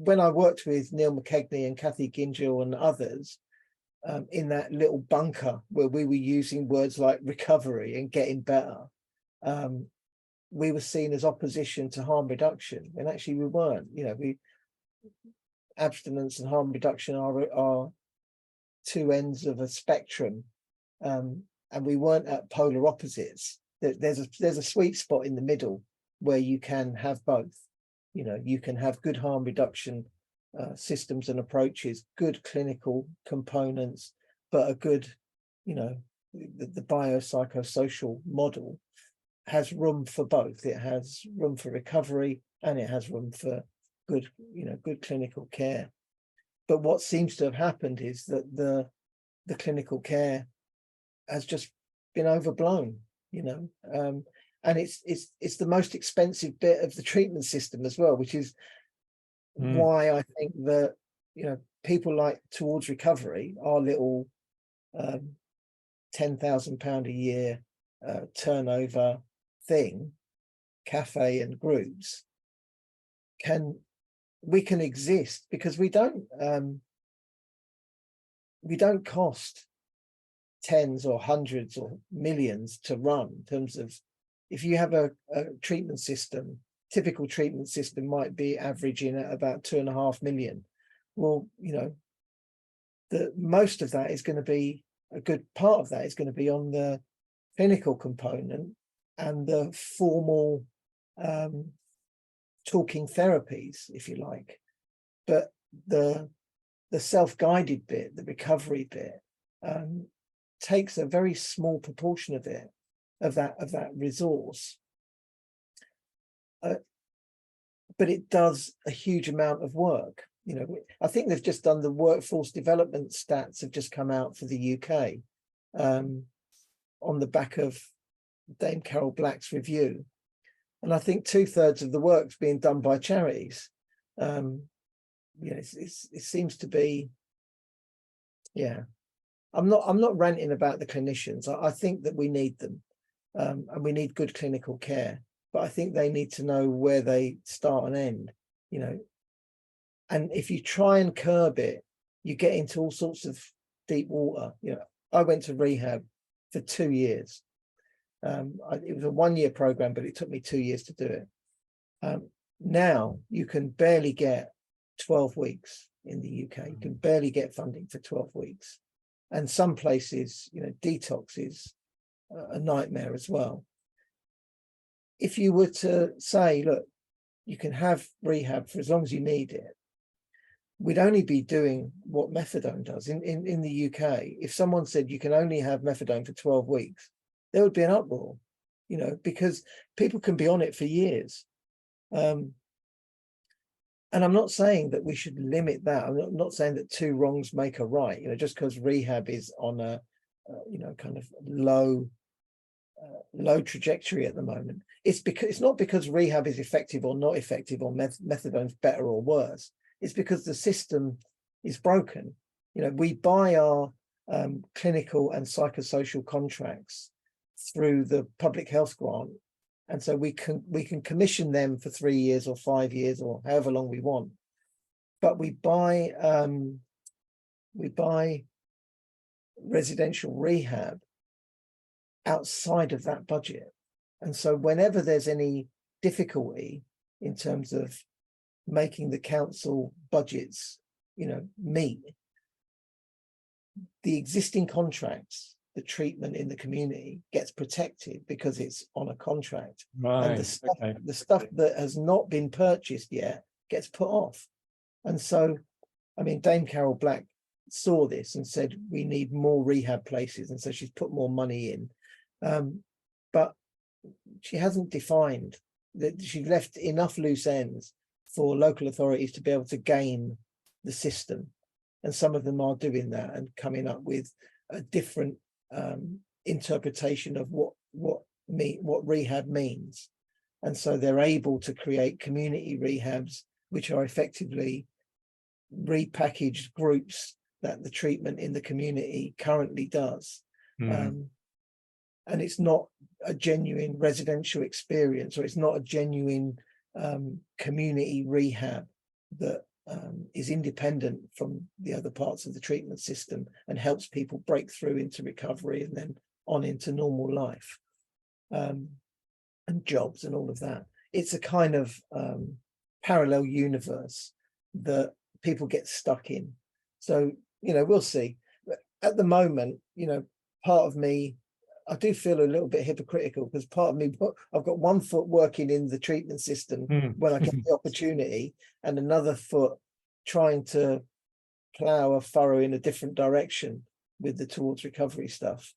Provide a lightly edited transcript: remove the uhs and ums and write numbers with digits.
when I worked with Neil McKeganey and Kathy Gyngell and others in that little bunker where we were using words like recovery and getting better, we were seen as opposition to harm reduction, and actually we weren't. Abstinence and harm reduction are two ends of a spectrum, and we weren't at polar opposites. There's a sweet spot in the middle where you can have both. You can have good harm reduction systems and approaches, good clinical components, but a good, the biopsychosocial model has room for both. It has room for recovery and it has room for good clinical care. But what seems to have happened is that the clinical care has just been overblown, and it's the most expensive bit of the treatment system as well, which is why I think that people like Towards Recovery, our little £10,000 a year turnover thing, cafe and groups, we can exist because we don't cost tens or hundreds or millions to run. In terms of, if you have a treatment system, typical treatment system might be averaging at about 2.5 million. Well, most of that is going to be, a good part of that is going to be on the clinical component and the formal talking therapies, if you like. But the self-guided bit, the recovery bit, takes a very small proportion of it, of that resource. But it does a huge amount of work. I think they've just done the workforce development stats have just come out for the UK on the back of Dame Carol Black's review. And I think 2/3 of the work's being done by charities. It seems to be, I'm not ranting about the clinicians. I think that we need them, and we need good clinical care. But I think they need to know where they start and end. And if you try and curb it, you get into all sorts of deep water. I went to rehab for 2 years. It was a 1-year program, but it took me 2 years to do it. Now you can barely get 12 weeks in the UK. You can barely get funding for 12 weeks. And some places, detox is a nightmare as well. If you were to say, look, you can have rehab for as long as you need it, we'd only be doing what methadone does. In the UK, if someone said you can only have methadone for 12 weeks, there would be an uproar, because people can be on it for years. And I'm not saying that we should limit that. I'm not saying that 2 wrongs make a right, just because rehab is on a, kind of low trajectory at the moment. It's not because rehab is effective or not effective, or methadone's better or worse. It's because the system is broken. We buy our clinical and psychosocial contracts through the public health grant, and so we can commission them for 3 years or 5 years or however long we want. But we buy residential rehab outside of that budget. And so whenever there's any difficulty in terms of making the council budgets, meet the existing contracts, the treatment in the community gets protected because it's on a contract. Right. And the stuff that has not been purchased yet gets put off. And so, Dame Carol Black saw this and said, we need more rehab places. And so she's put more money in. But she hasn't defined that. She left enough loose ends for local authorities to be able to game the system. And some of them are doing that and coming up with a different interpretation of what rehab means. And so they're able to create community rehabs, which are effectively repackaged groups that the treatment in the community currently does. And it's not a genuine residential experience, or it's not a genuine community rehab that is independent from the other parts of the treatment system and helps people break through into recovery and then on into normal life, and jobs and all of that. It's a kind of parallel universe that people get stuck in. So, you know, we'll see. But at the moment, you know, part of me, I do feel a little bit hypocritical, because part of me, I've got one foot working in the treatment system when I get the opportunity, and another foot trying to plough a furrow in a different direction with the towards recovery stuff.